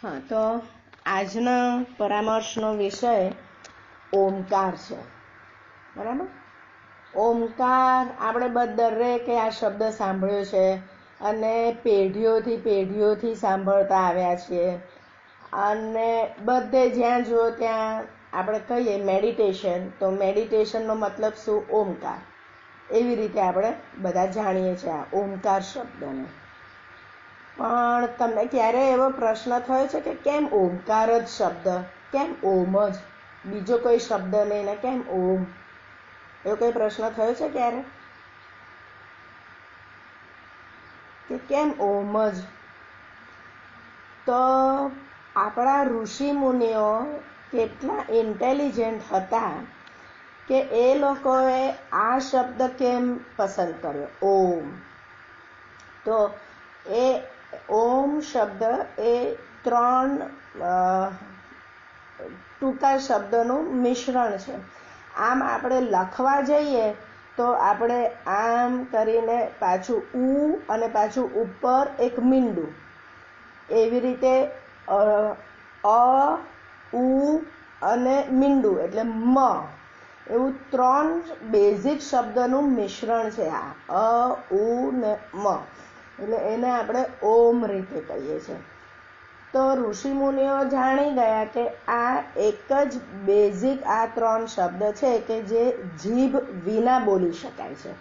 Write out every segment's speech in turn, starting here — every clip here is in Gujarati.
હા, તો આજના પરામર્શનો વિષય ઓમકાર છે. બરાબર. ઓમકાર આપણે દરેકે આ શબ્દ સાંભળ્યો છે અને પેઢીઓથી સાંભળતા આવ્યા છીએ. અને બધે જ્યાં જુઓ ત્યાં આપણે કહીએ મેડિટેશન, તો મેડિટેશનનો મતલબ શું? ઓમકાર. એવી રીતે આપણે બધા જાણીએ છીએ આ ઓમકાર શબ્દને. પણ તમને ક્યારે એવો પ્રશ્ન થયો છે કે કેમ ઓમકાર જ શબ્દ, કેમ ઓમ જ, બીજો કોઈ શબ્દ નહીં ને કેમ ઓમ? એવો કોઈ પ્રશ્ન થયો છે ક્યારે કે કેમ ઓમ જ? તો આપણા ઋષિ મુનિઓ કેટલા ઇન્ટેલિજન્ટ હતા કે એ લોકોએ આ શબ્દ કેમ પસંદ કર્યો, ઓમ? તો એ ઓમ શબ્દ એ 3 ટૂંકા શબ્દનું મિશ્રણ છે. આમ આપણે લખવા જઈએ તો આપણે આમ કરીને પાછું ઉ અને પાછું ઉપર એક મીંડું, એવી રીતે અ, ઉ અને મીંડું એટલે મ, એવું 3 બેઝિક શબ્દનું મિશ્રણ છે આ અ, ઉ ને મ. એટલે એને આપણે ઓમ રીતે કહીએ છીએ. તો ઋષિમુનિઓ જાણી ગયા કે આ એક જ બેઝિક આ 3 શબ્દ છે કે જે જીભ વિના બોલી શકાય છે.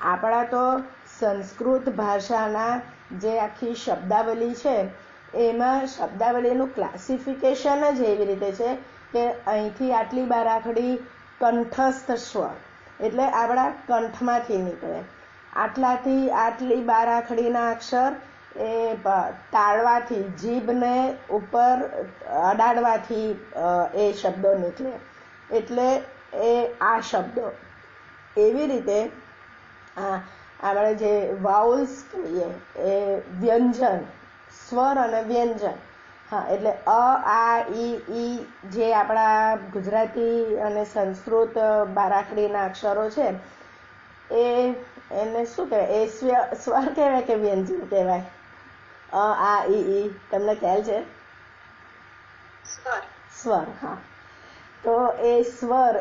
આપણા તો સંસ્કૃત ભાષાના જે આખી શબ્દાવલી છે એમાં શબ્દાવલીનું ક્લાસિફિકેશન જ એવી રીતે છે કે અહીંથી આટલી બારાખડી કંઠસ્થ સ્વર, એટલે આપણા કંઠમાંથી નીકળે. આટલાથી આટલી બારાખડીના અક્ષર એ તાળવાથી, જીભને ઉપર અડાડવાથી એ શબ્દો નીકળે, એટલે એ આ શબ્દો. એવી રીતે આપણે જે વાઉલ્સ કહીએ એ વ્યંજન, સ્વર અને વ્યંજન. હા, એટલે અ, આ, ઈ જે આપણા ગુજરાતી અને સંસ્કૃત બારાખડીના અક્ષરો છે એને શું કહેવાય? એ સ્વર કહેવાય કે વ્યંજન કહેવાય? અ, આ, ઈ તમને ખ્યાલ છે? સ્વર. હા, તો એ સ્વર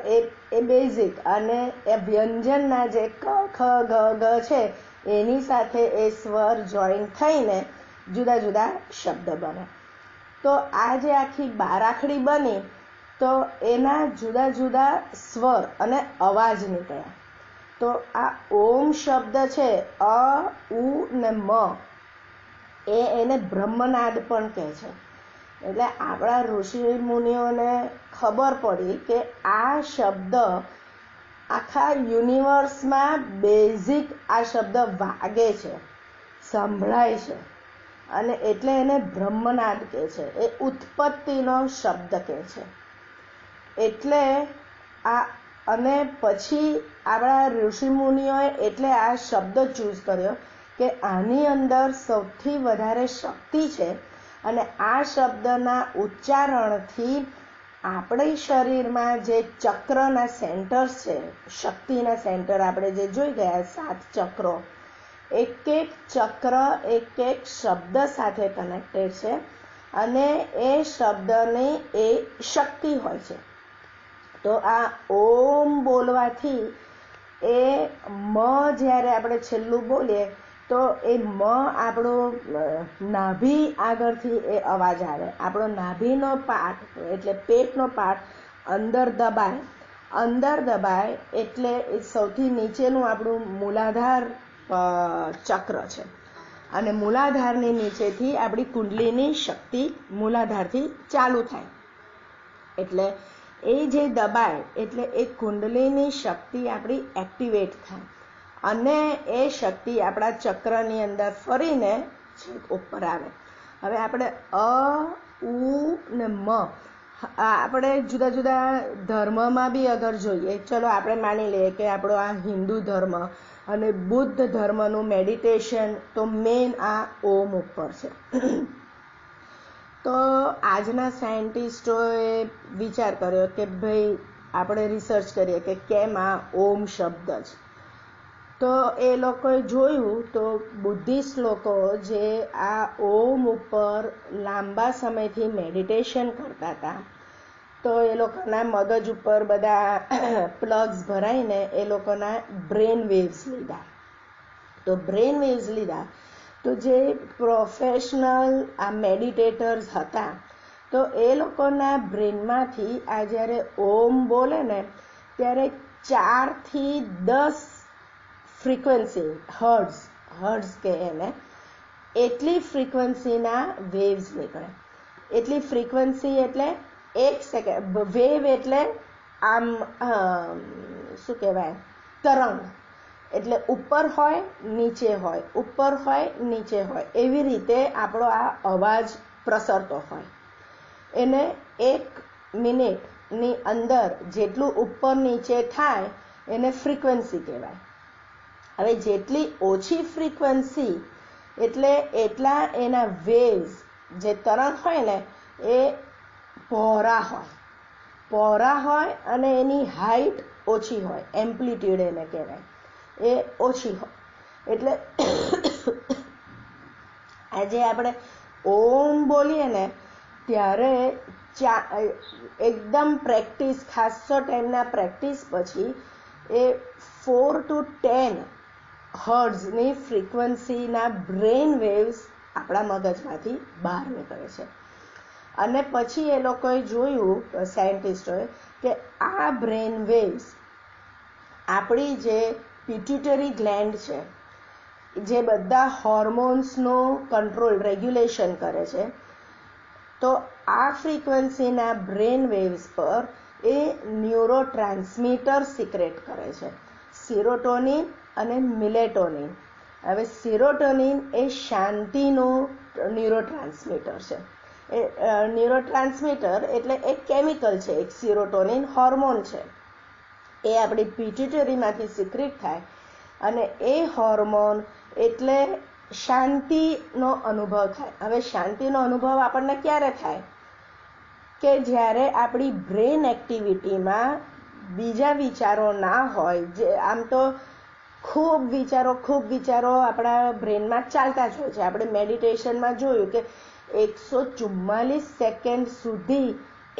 એ બેઝિક, અને એ વ્યંજનના જે ક, ખ, ગ, ગ છે એની સાથે એ સ્વર જોઈન થઈને જુદા જુદા શબ્દ બને. તો આ જે આખી બારાખડી બની તો એના જુદા જુદા સ્વર અને અવાજ નીકળ્યા. તો આ ઓમ શબ્દ છે, અ, ઉ ને મ, એને બ્રહ્મનાદ પણ કહે છે. એટલે આપણા ઋષિ મુનિઓને ખબર પડી કે આ શબ્દ આખા યુનિવર્સમાં બેઝિક આ શબ્દ વાગે છે, સંભળાય છે, અને એટલે એને બ્રહ્મનાદ કહે છે. એ ઉત્પત્તિનો શબ્દ કહે છે. એટલે આ, અને પછી આપણા ઋષિ મુનિઓએ એટલે આ શબ્દ ચૂઝ કર્યો કે આની અંદર સૌથી વધારે શક્તિ છે, અને આ શબ્દના ઉચ્ચારણથી આપણા શરીરમાં જે ચક્રના સેન્ટર્સ છે, શક્તિના સેન્ટર આપણે જે જોઈ ગયા 7 ચક્રો, એક એક ચક્ર એક એક શબ્દ સાથે કનેક્ટેડ છે, અને એ શબ્દની એ શક્તિ હોય છે. તો આ ઓમ બોલવાથી એ મ જ્યારે આપણે છેલ્લું બોલીએ તો એ મ આપણું નાભી આગળથી એ અવાજ આવે. આપણો નાભીનો પાર્ટ એટલે પેટનો પાર્ટ અંદર દબાય એટલે એ સૌથી નીચેનું આપણું મૂલાધાર ચક્ર છે, અને મૂલાધારની નીચેથી આપણી કુંડલીની શક્તિ મૂલાધારથી ચાલુ થાય. એટલે એ જે દબાય એટલે એ કુંડલીની શક્તિ આપણી એક્ટિવેટ થાય, અને એ શક્તિ આપણા ચક્રની અંદર ફરીને ઉપર આવે. હવે આપણે અ, ઉ ને મ, આપણે જુદા જુદા ધર્મમાં બી અગર જોઈએ, ચલો આપણે માની લઈએ કે આપણો આ હિન્દુ ધર્મ અને બુદ્ધ ધર્મનું મેડિટેશન તો મેઇન આ ઓમ ઉપર છે. તો આજના સાયન્ટિસ્ટોએ વિચાર કર્યો કે ભાઈ આપણે રિસર્ચ કરીએ કે કેમ આ ઓમ શબ્દ જ. તો એ લોકોએ જોયું તો બુદ્ધિસ્ટ લોકો જે આ ઓમ ઉપર લાંબા સમયથી મેડિટેશન કરતા હતા, તો એ લોકોના મગજ ઉપર બધા પ્લગ્સ ભરાઈને એ લોકોના બ્રેન વેવ્સ લીધા. તો બ્રેન વેવ્સ લીધા તો જે પ્રોફેશનલ આ મેડિટેટર્સ હતા, તો એ લોકોના બ્રેનમાંથી આ જ્યારે ઓમ બોલે ને ત્યારે 4 થી 10 ફ્રીક્વન્સી હર્ટ્ઝ કે એને એટલી ફ્રીક્વન્સીના વેવ્સ નીકળે. એટલી ફ્રીક્વન્સી એટલે 1 સેકન્ડ વેવ એટલે આમ શું કહેવાય તરંગ, એટલે ઉપર હોય નીચે હોય, ઉપર હોય નીચે હોય, એવી રીતે આપણો આ અવાજ પ્રસરતો હોય. એને 1 મિનિટની અંદર જેટલું ઉપર નીચે થાય એને ફ્રીક્વન્સી કહેવાય. હવે જેટલી ઓછી ફ્રીક્વન્સી એટલે એટલા એના વેવ્સ જે તરંગ હોય ને એ પહોળા હોય અને એની હાઈટ ઓછી હોય, એમ્પ્લિટ્યુડ એને કહેવાય, એ ઓછી હોય. એટલે આજે આપણે ઓમ બોલીએ ને ત્યારે એકદમ પ્રેક્ટિસ, ખાસો ટાઈમના પ્રેક્ટિસ પછી એ 4 to 10 હર્ટ્ઝની ફ્રીક્વન્સીના બ્રેન વેવ્સ આપણા મગજમાંથી બહાર નીકળે છે. અને પછી એ લોકોએ જોયું, સાયન્ટિસ્ટોએ, કે આ બ્રેન વેવ્સ આપણી જે પિટ્યુટરી ગ્લેન્ડ છે, જે બધા હોર્મોન્સનું કંટ્રોલ રેગ્યુલેશન કરે છે, તો આ ફ્રીક્વન્સીના બ્રેન વેવ્સ પર એ ન્યુરો ટ્રાન્સમીટર સિક્રેટ કરે છે, સિરોટોનિન અને મિલેટોનિન. હવે સિરોટોનિન એ શાંતિનું ન્યુરો ટ્રાન્સમીટર છે. એ ન્યુરો ટ્રાન્સમીટર એટલે એક કેમિકલ છે, એક સિરોટોનિન હોર્મોન છે. એ આપણી પિટ્યુટરીમાંથી સિક્રેટ થાય અને એ હોર્મોન એટલે શાંતિનો અનુભવ થાય. હવે શાંતિનો અનુભવ આપણને ક્યારે થાય? કે જ્યારે આપણી બ્રેન એક્ટિવિટીમાં બીજા વિચારો ના હોય. જે આમ તો ખૂબ વિચારો આપણા બ્રેનમાં ચાલતા જ હોય છે. આપણે મેડિટેશનમાં જોયું કે 144 સેકન્ડ સુધી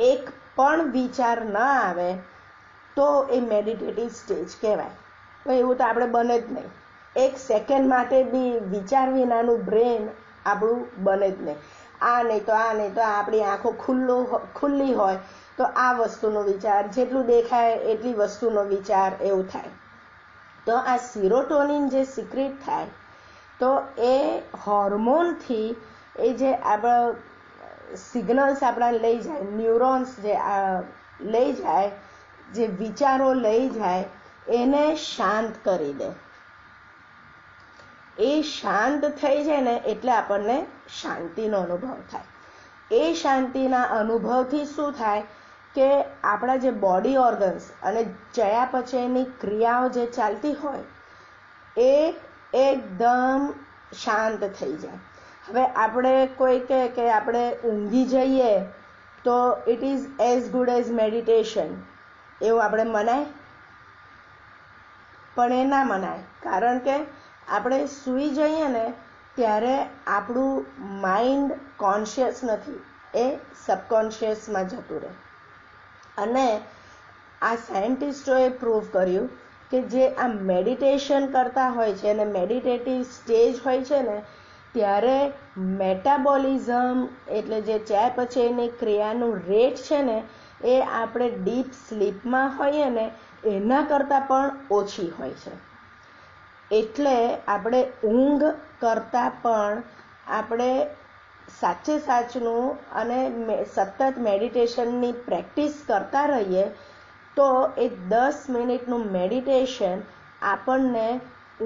એક પણ વિચાર ન આવે તો એ મેડિટેટિવ સ્ટેજ કહેવાય. તો એવું તો આપણે બને જ નહીં. 1 સેકન્ડ માટે બી વિચાર વિનાનું બ્રેન આપણું બને જ નહીં. આ નહીં તો આપણી આંખો ખુલ્લી હોય તો આ વસ્તુનો વિચાર, જેટલું દેખાય એટલી વસ્તુનો વિચાર, એવું થાય. તો આ સિરોટોનિન જે સિક્રેટ થાય, તો એ હોર્મોનથી એ જે આપણા સિગ્નલ્સ આપણા લઈ જાય, ન્યુરોન્સ જે લઈ જાય, જે વિચારો લઈ જાય, એને શાંત કરી દે. એ શાંત થઈ જાય ને એટલે આપણને શાંતિનો અનુભવ થાય. એ શાંતિના અનુભવથી શું થાય કે આપણા જે બોડી ઓર્ગન્સ અને ચયાપચયની ક્રિયાઓ જે ચાલતી હોય એ એકદમ શાંત થઈ જાય. હવે આપણે કોઈ કહે કે આપણે ઊંઘી જઈએ તો it is as good as meditation, એવું આપણે મનાય? પણ એ ના મનાય. કારણ કે આપણે સૂઈ જઈએ ને ત્યારે આપણું માઇન્ડ કોન્શિયસ નથી, એ સબકોન્શિયસમાં જતું રહે. અને આ સાયન્ટિસ્ટોએ પ્રૂવ કર્યું કે જે આ મેડિટેશન કરતા હોય છે અને મેડિટેટિવ સ્ટેજ હોય છે ને, ત્યારે મેટાબોલિઝમ એટલે જે ચયાપચયની ક્રિયાનું રેટ છે ને, એ આપણે ડીપ સ્લીપમાં હોઈએ ને એના કરતાં પણ ઓછી હોય છે. એટલે આપણે ઊંઘ કરતાં પણ આપણે સાચે સાચનું અને સતત મેડિટેશનની પ્રેક્ટિસ કરતા રહીએ તો એ 10 મિનિટનું મેડિટેશન આપણને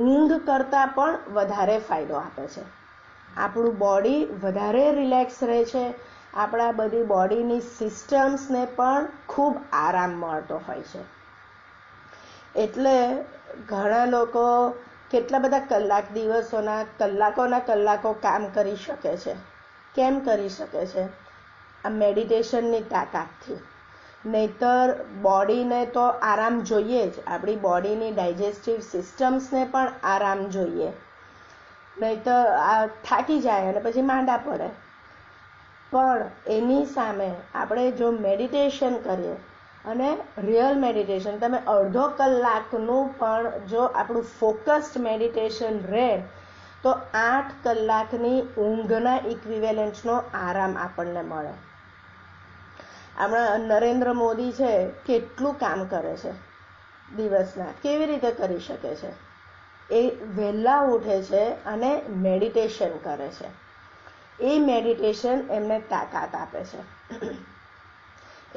ઊંઘ કરતાં પણ વધારે ફાયદો આપે છે. આપણું બોડી વધારે રિલેક્સ રહે છે. આપણા બધી બોડીની સિસ્ટમ્સને પણ ખૂબ આરામ મળતો હોય છે. એટલે ઘણા લોકો કેટલા બધા દિવસોના કલાકો કામ કરી શકે છે. કેમ કરી શકે છે? આ મેડિટેશનની તાકાતથી. નહીતર બોડીને તો આરામ જોઈએ જ, આપણી બોડીની ડાયજેસ્ટિવ સિસ્ટમ્સને પણ આરામ જોઈએ, નહીતર આ થાકી જાય અને પછી માંદા પડે. પણ એની સામે આપણે જો મેડિટેશન કરીએ, અને રિયલ મેડિટેશન, તમે અડધો કલાકનું પણ જો આપણું ફોકસ્ડ મેડિટેશન રહે તો 8 કલાકની ઊંઘના ઇક્વિવેલન્ટનો આરામ આપણને મળે. આપણા નરેન્દ્ર મોદી છે, કેટલું કામ કરે છે દિવસના, કેવી રીતે કરી શકે છે? એ વહેલા ઉઠે છે અને મેડિટેશન કરે છે. એ મેડિટેશન એમને તાકાત આપે છે.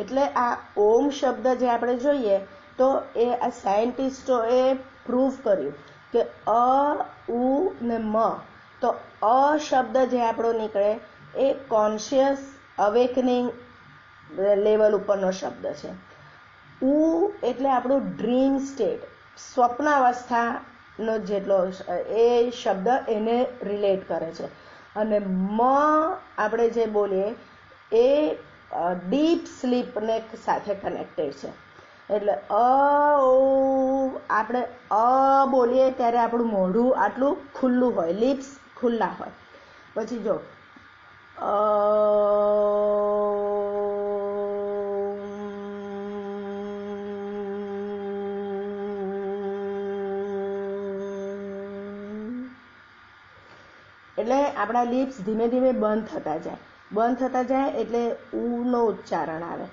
એટલે આ ઓમ શબ્દ જે આપણે જોઈએ તો એ આ સાયન્ટિસ્ટોએ પ્રૂવ કર્યું કે અ ઉ ને મ, તો અ શબ્દ જે આપણો નીકળે એ કોન્શિયસ અવેકનિંગ લેવલ ઉપરનો શબ્દ છે. ઉ એટલે આપણું ડ્રીમ સ્ટેટ, સ્વપ્નાવસ્થાનો જેટલો એ શબ્દ એને રિલેટ કરે છે. અને મ આપણે જે બોલીએ એ ડીપ સ્લીપને સાથે કનેક્ટેડ છે. એટલે આપણે બોલીએ ત્યારે આપણું મોઢું આટલું ખુલ્લું હોય, લિપ્સ ખુલ્લા હોય. પછી જો એટલે આપણા લિપ્સ ધીમે ધીમે બંધ થતા જાય એટલે ઉનો ઉચ્ચારણ આવે.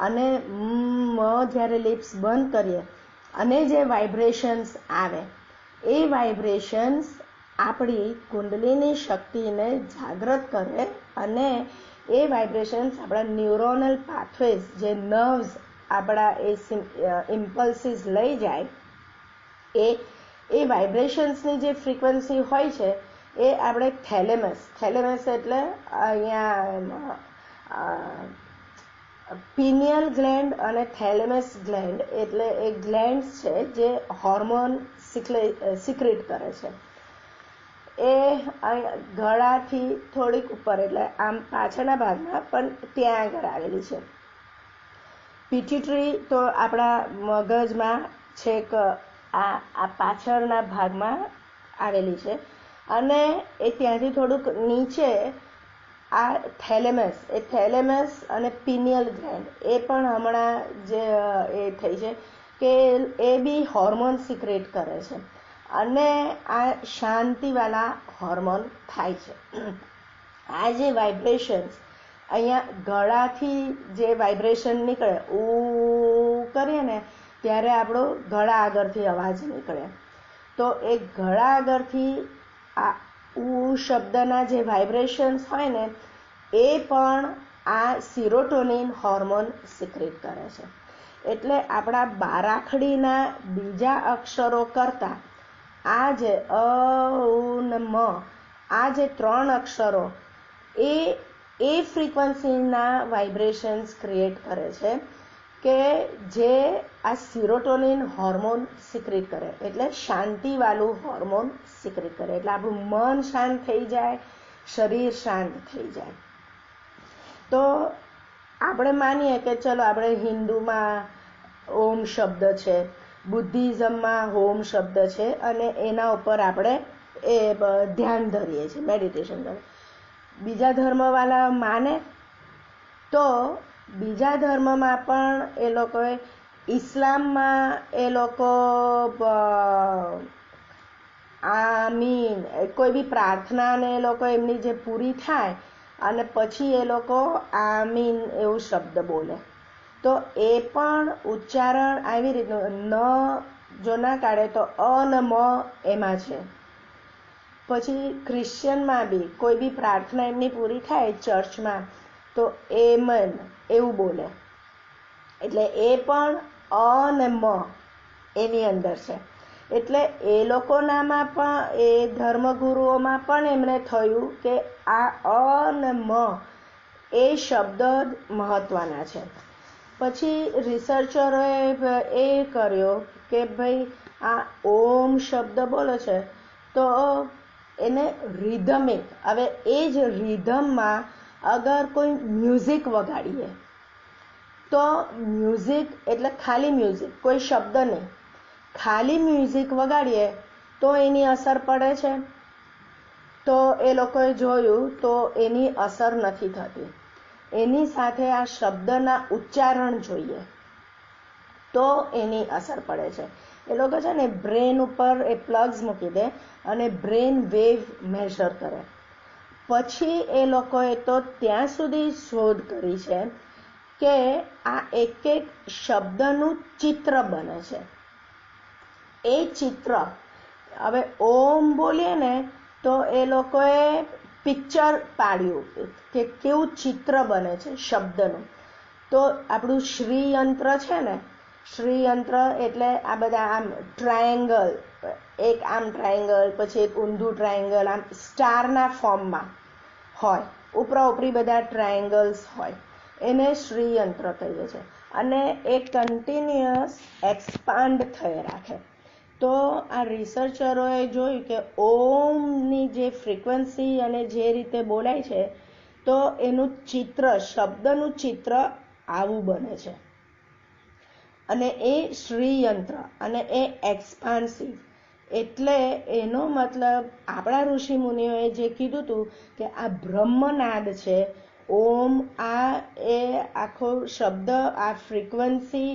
અને જ્યારે લિપ્સ બંધ કરીએ અને જે વાઇબ્રેશન્સ આવે એ વાઇબ્રેશન્સ આપણી કુંડલીની શક્તિને જાગૃત કરે, અને એ વાઇબ્રેશન્સ આપણા ન્યુરોનલ પાથવેઝ, જે નર્વ્સ આપણા એ ઇમ્પલ્સીસ લઈ જાય, એ વાઇબ્રેશન્સની જે ફ્રીક્વન્સી હોય છે એ આપણે થેલેમસ એટલે અહીંયા પિનિયલ ગ્લેન્ડ અને થેલેમસ ગ્લેન્ડ એટલે એ ગ્લેન્ડ્સ છે જે હોર્મોન સિક્રેટ કરે છે. એ ગળાથી થોડીક ઉપર, એટલે આમ પાછળના ભાગમાં પણ ત્યાં આગળ આવેલી છે. પિટ્યુટરી તો આપણા મગજમાં છેક આ પાછળના ભાગમાં આવેલી છે, અને એ ત્યાંથી થોડુંક નીચે આ થેલેમસ અને પિનિયલ ગ્લેન્ડ એ પણ હમણાં જે એ થઈ છે કે એ બી હોર્મોન સિક્રેટ કરે છે, અને આ શાંતિવાળા હોર્મોન થાય છે. આ જે વાઇબ્રેશન્સ અહીંયા ગળાથી જે વાઇબ્રેશન નીકળે, કરીએ ને ત્યારે આપણો ગળા આગળથી અવાજ નીકળે. તો એ ગળા આગળથી આ શબ્દના જે વાઇબ્રેશન્સ હોય ને એ પણ આ સિરોટોનિન હોર્મોન સિક્રેટ કરે છે. એટલે આપણા બારાખડીના બીજા અક્ષરો કરતાં આ જે અ ઉ ને મ, આ જે 3 અક્ષરો એ ફ્રીક્વન્સીના વાઇબ્રેશન્સ ક્રિએટ કરે છે કે જે આ સિરોટોનિન હોર્મોન સિક્રેટ કરે, એટલે શાંતિવાળું હોર્મોન સિક્રેટ કરે. એટલે આપણું મન શાંત થઈ જાય, શરીર શાંત થઈ જાય. તો આપણે માનીએ કે ચલો આપણે હિન્દુમાં ઓમ શબ્દ છે, બુદ્ધિઝમમાં ઓમ શબ્દ છે, અને એના ઉપર આપણે એ ધ્યાન ધરીએ છીએ, મેડિટેશન કરીએ. બીજા ધર્મવાળા માને તો બીજા ધર્મમાં પણ એ લોકોએ, ઇસ્લામમાં એ લોકો આમીન કોઈ બી પ્રાર્થનાને એ લોકો એમની જે પૂરી થાય અને પછી એ લોકો આમીન એવું શબ્દ બોલે, તો એ પણ ઉચ્ચારણ આવી રીતનું ન જો ના કાઢે તો અ ને મ એમાં છે. પછી ક્રિશ્ચિયનમાં બી કોઈ બી પ્રાર્થના એમની પૂરી થાય ચર્ચમાં તો એમન એવું બોલે, એટલે એ પણ અ ને મ એની અંદર છે. એટલે એ લોકોનામાં પણ, એ ધર્મગુરુઓમાં પણ એમને થયું કે આ અ ને મ એ શબ્દ મહત્વના છે. પછી રિસર્ચરોએ એ કર્યો કે ભાઈ આ ઓમ શબ્દ બોલે છે તો એને રિધમિક, હવે એ જ રિધમમાં અગર કોઈ મ્યુઝિક વગાડીએ તો મ્યુઝિક એટલે ખાલી મ્યુઝિક, કોઈ શબ્દ નહીં, ખાલી મ્યુઝિક વગાડીએ તો એની અસર પડે છે? તો એ લોકોએ જોયું તો એની અસર નથી થતી. એની સાથે આ શબ્દના ઉચ્ચારણ જોઈએ તો એની અસર પડે છે. એ લોકો છે ને બ્રેન ઉપર એ પ્લગ્સ મૂકી દે અને બ્રેન વેવ મેઝર કરે. પછી એ લોકોએ તો ત્યાં સુધી શોધ કરી છે કે આ એક એક શબ્દનું ચિત્ર બને છે. એ ચિત્ર, હવે ઓમ બોલીએ ને તો એ લોકોએ પિક્ચર પાડ્યું કે કેવું ચિત્ર બને છે શબ્દનું. તો આપણું શ્રીયંત્ર છે ને, શ્રીયંત્ર એટલે આ બધા આમ ટ્રાયેંગલ, એક આમ ટ્રાયેંગલ, પછી એક ઊંધું ટ્રાયેંગલ, આમ સ્ટારના ફોર્મમાં હોય, ઉપરા ઉપરી બધા ટ્રાયેંગલ્સ હોય, એને શ્રીયંત્ર કહીએ છીએ. અને એ કન્ટિન્યુઅસ એક્સપાન્ડ થઈ રાખે. તો આ રિસર્ચરોએ જોયું કે ઓમની જે ફ્રીક્વન્સી અને જે રીતે બોલાય છે તો એનું ચિત્ર, શબ્દનું ચિત્ર આવું બને છે. અને એ શ્રીયંત્ર અને એ એક્સપાન્સિવ, એટલે એનો મતલબ આપણા ઋષિ મુનિઓએ જે કીધું હતું કે આ બ્રહ્મનાદ છે, ઓમ, આ એ આખો શબ્દ, આ ફ્રીક્વન્સી,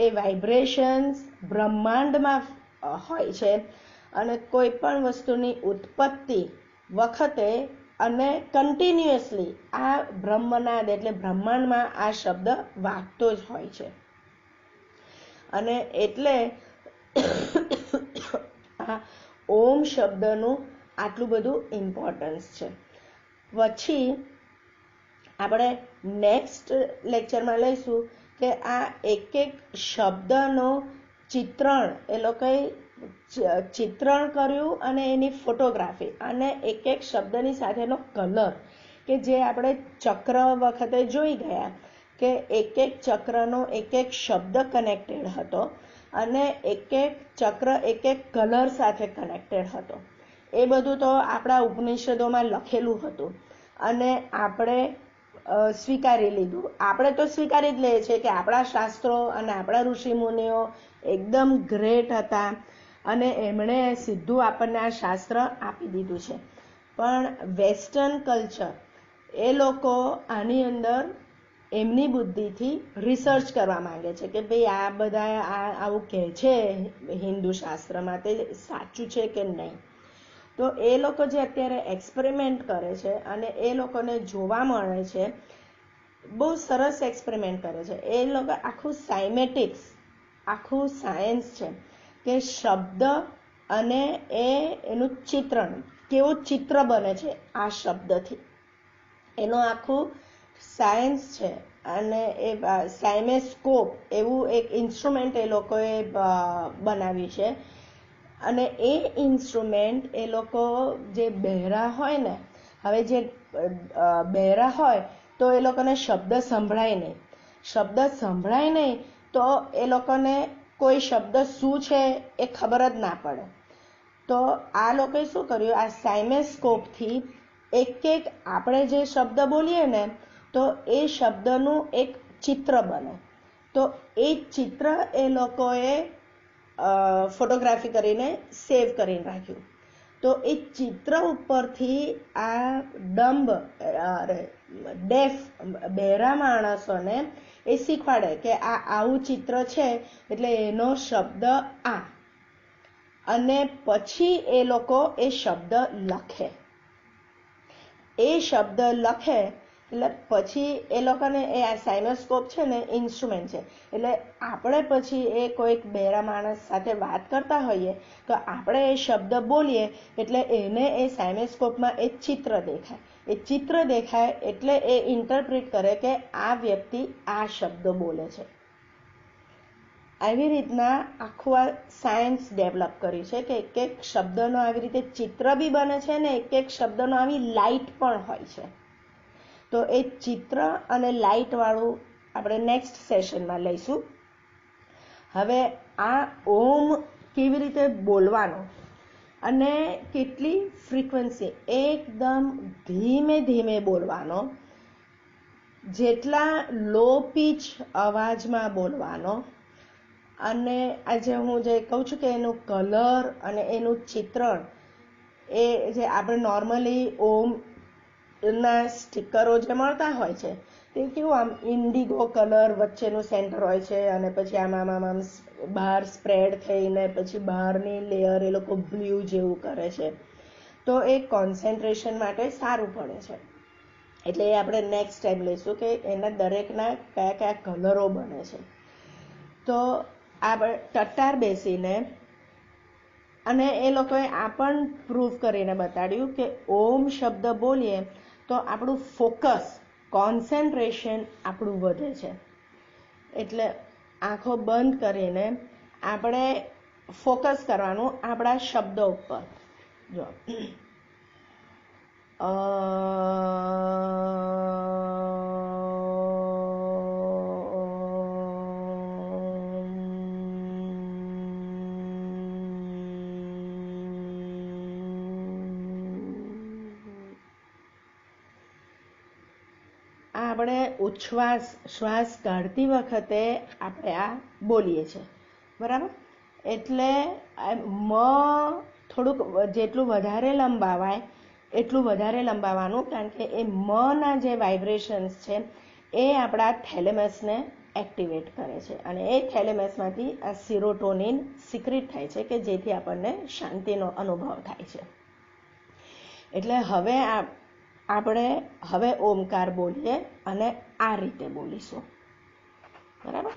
એ વાઇબ્રેશન્સ બ્રહ્માંડમાં હોય છે. અને કોઈ પણ વસ્તુની ઉત્પત્તિ વખતે અને કન્ટિન્યુઅસલી આ બ્રહ્મનાદ એટલે બ્રહ્માંડમાં આ શબ્દ વાગતો જ હોય છે. અને એટલે આ ઓમ શબ્દનું આટલું બધું ઇમ્પોર્ટન્સ છે. પછી આપણે નેક્સ્ટ લેક્ચરમાં લઈશું કે આ એક એક શબ્દનો ચિત્રણ, એ લોકોએ ચિત્રણ કર્યું અને એની ફોટોગ્રાફી, અને એક એક શબ્દની સાથેનો કલર, કે જે આપણે ચક્ર વખતે જોઈ ગયા કે એક એક ચક્રનો એક એક શબ્દ કનેક્ટેડ હતો અને એક એક ચક્ર એક એક કલર સાથે કનેક્ટેડ હતો. એ બધું તો આપણા ઉપનિષદોમાં લખેલું હતું અને આપણે સ્વીકારી લીધું. આપણે તો સ્વીકારી જ લઈએ છીએ કે આપણા શાસ્ત્રો અને આપણા ઋષિ મુનિઓ એકદમ ગ્રેટ હતા અને એમણે સીધું આપણને આ શાસ્ત્ર આપી દીધું છે. પણ વેસ્ટર્ન કલ્ચર, એ લોકો આની અંદર એમની બુદ્ધિથી રિસર્ચ કરવા માંગે છે કે ભાઈ આ બધા આવું કહે છે હિન્દુ શાસ્ત્રમાં, તે સાચું છે કે નહીં. તો એ લોકો જે અત્યારે એક્સપેરિમેન્ટ કરે છે અને એ લોકોને જોવા મળે છે, બહુ સરસ એક્સપેરિમેન્ટ કરે છે. એ લોકો આખું સાયમેટિક્સ, આખું સાયન્સ છે કે શબ્દ અને એનું ચિત્રણ, કેવું ચિત્ર બને છે આ શબ્દથી, એનું આખું સાયન્સ છે. અને એ સાયમેસ્કોપ એવું એક ઇન્સ્ટ્રુમેન્ટ એ લોકોએ બનાવ્યું છે. અને એ ઇન્સ્ટ્રુમેન્ટ એ લોકો જે બહેરા હોય ને, હવે જે બહેરા હોય તો એ લોકોને શબ્દ સંભળાય નહીં, શબ્દ સંભળાય નહીં તો એ લોકોને કોઈ શબ્દ શું છે એ ખબર જ ના પડે. તો આ લોકોએ શું કર્યું, આ સાયમેસ્કોપથી એક એક આપણે જે શબ્દ બોલીએ ને તો એ શબ્દનું એક ચિત્ર બને. તો એ ચિત્ર એ લોકોએ ફોટોગ્રાફી કરીને સેવ કરીને રાખ્યું. તો એ ચિત્ર ઉપરથી આ ડેફ બહેરા માણસોને એ શીખવાડે કે આ આવું ચિત્ર છે એટલે એનો શબ્દ આ, અને પછી એ લોકો એ શબ્દ લખે. એ શબ્દ લખે એટલે પછી એ લોકોને એ આ સાયનોસ્કોપ છે ને ઇન્સ્ટ્રુમેન્ટ છે. એટલે આપણે પછી એ કોઈક બહેરા માણસ સાથે વાત કરતા હોઈએ તો આપણે એ શબ્દ બોલીએ એટલે એને એ સાયનોસ્કોપમાં એ ચિત્ર દેખાય. એ ચિત્ર દેખાય એટલે એ ઇન્ટરપ્રિટ કરે કે આ વ્યક્તિ આ શબ્દ બોલે છે. આવી રીતના આખું આ સાયન્સ ડેવલપ કર્યું છે કે એક એક શબ્દનો આવી રીતે ચિત્ર બી બને છે ને એક એક શબ્દનો આવી લાઇટ પણ હોય છે. તો એ ચિત્ર અને લાઇટવાળું આપણે નેક્સ્ટ સેશનમાં લઈશું. હવે આ ઓમ કેવી રીતે બોલવાનો અને કેટલી ફ્રીક્વન્સી, એકદમ ધીમે ધીમે બોલવાનો, જેટલા લો પીચ અવાજમાં બોલવાનો, અને આજે હું જે કહું છું કે એનું કલર અને એનું ચિત્રણ, એ જે આપણે નોર્મલી ઓમના સ્ટીકરો જે મળતા હોય છે તે કેવું આમ ઇન્ડિગો કલર વચ્ચેનું સેન્ટર હોય છે, અને પછી આમ બહાર સ્પ્રેડ થઈને પછી બહારની લેયર એ લોકો બ્લુ જેવું કરે છે. તો એ કોન્સન્ટ્રેશન માટે સારું પડે છે. એટલે એ આપણે નેક્સ્ટ ટાઈમ લઈશું કે એના દરેકના કયા કયા કલરો બને છે. તો આપણે ટટ્ટાર બેસીને, અને એ લોકોએ આ પણ પ્રૂફ કરીને બતાડ્યું કે ઓમ શબ્દ બોલીએ તો આપણું ફોકસ, કોન્સન્ટ્રેશન આપણું વધે છે. એટલે આંખો બંધ કરીને આપણે ફોકસ કરવાનું આપણા શબ્દો ઉપર. જો આપણે શ્વાસ કાઢતી વખતે આપણે આ બોલીએ છીએ, બરાબર? એટલે થોડુંક જેટલું વધારે લંબાવાય એટલું વધારે લંબાવવાનું, કારણ કે એ ના જે વાઇબ્રેશન્સ છે એ આપણા થેલેમસને એક્ટિવેટ કરે છે, અને એ થેલેમસમાંથી આ સિરોટોનિન સિક્રેટ થાય છે કે જેથી આપણને શાંતિનો અનુભવ થાય છે. એટલે આપણે હવે ઓમકાર બોલીએ અને આ રીતે બોલીશું, બરાબર?